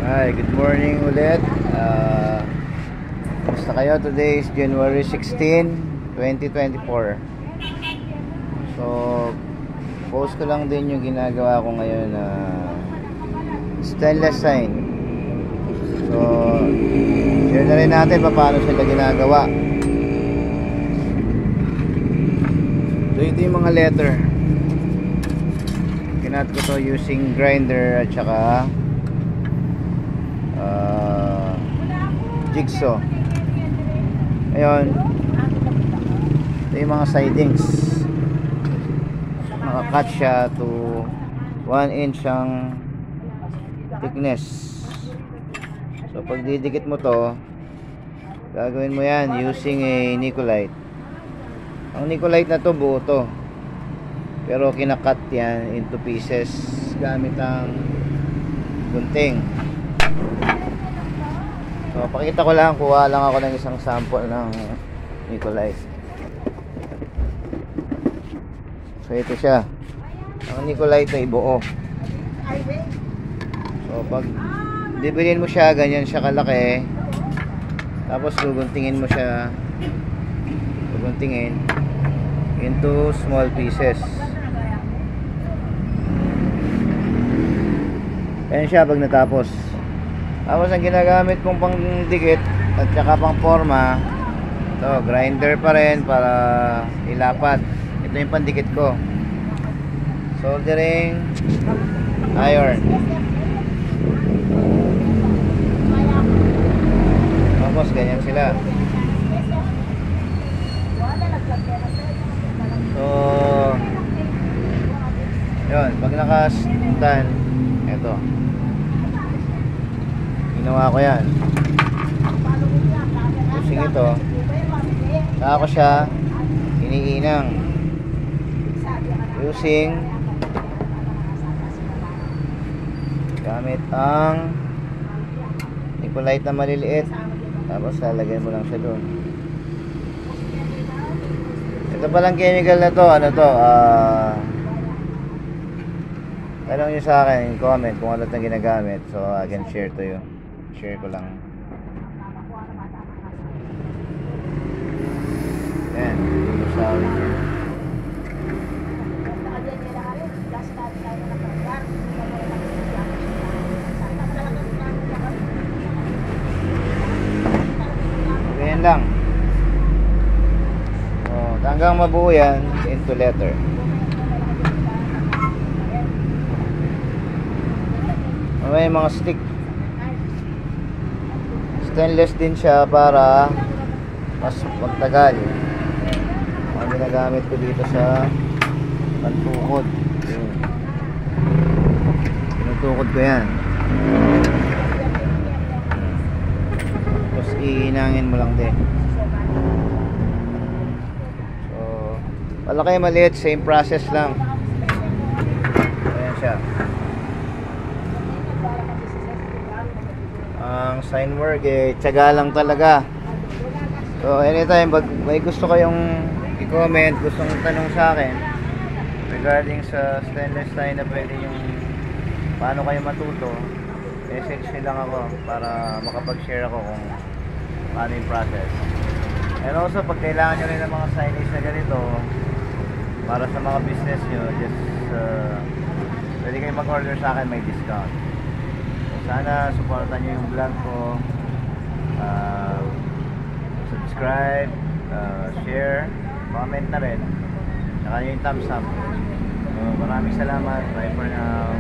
Hi, good morning ulit. Basta kayo, today is January 16, 2024. So, post ko lang din yung ginagawa ko ngayon na stainless sign. So, share na rin natin paano sila ginagawa. So, ito yung mga letter. Kinat ko to using grinder at saka jigsaw. Ayun, ito yung mga sidings. Nakakat siya to 1 inch ang thickness. So pag didikit mo to, gagawin mo yan using a Nicolite. Ang Nicolite na to buo to, pero kinakat yan into pieces gamit ang gunting. So pakita ko lang, kuha lang ako ng isang sample ng Nicolite. So ito siya, ang Nicolite na ibuo. So pag dibilin mo siya, ganyan siya kalaki. Tapos guguntingin mo siya, guguntingin into small pieces. Ayan siya pag natapos. Tapos ang ginagamit kong pangdikit at saka pang forma, ito, grinder pa rin para ilapat. Ito yung pandikit ko. Soldering iron. Tapos ganyan sila. So yun, pag naka-stand, ito, ginawa ko yan using ito. Saka ko siya iniinang using gamit ang Nicolite na maliliit. Tapos lalagyan mo lang siya doon. Ito palang chemical na to, ano to, tanong nyo sa akin, comment kung ano itong ginagamit, so I can share to you. Share ko lang. Ayan, lulusawin nyo. Ganyan lang. So, hanggang mabuo yan into letter. May mga stick. Stainless din siya para mas magtagal. Ang ginagamit ko dito sa pantukod. Pinutukod ko yan. Tapos iinangin mo lang din. So malaki maliit, same process lang. Ayan siya. Ang sign work tiyaga lang talaga. So anytime may gusto kayong i-comment, gustong tanong sa akin regarding sa stainless sign na pwede yung paano kayo matuto, message nyo lang ako para makapag-share ako kung paano yung process. And also pag kailangan nyo rin ng mga signage na ganito para sa mga business nyo, just pwede kayo mag-order sa akin, may discount. Sana supportan nyo yung vlog ko, subscribe, share, comment na rin, saka yung thumbs up. So, maraming salamat. Bye for now.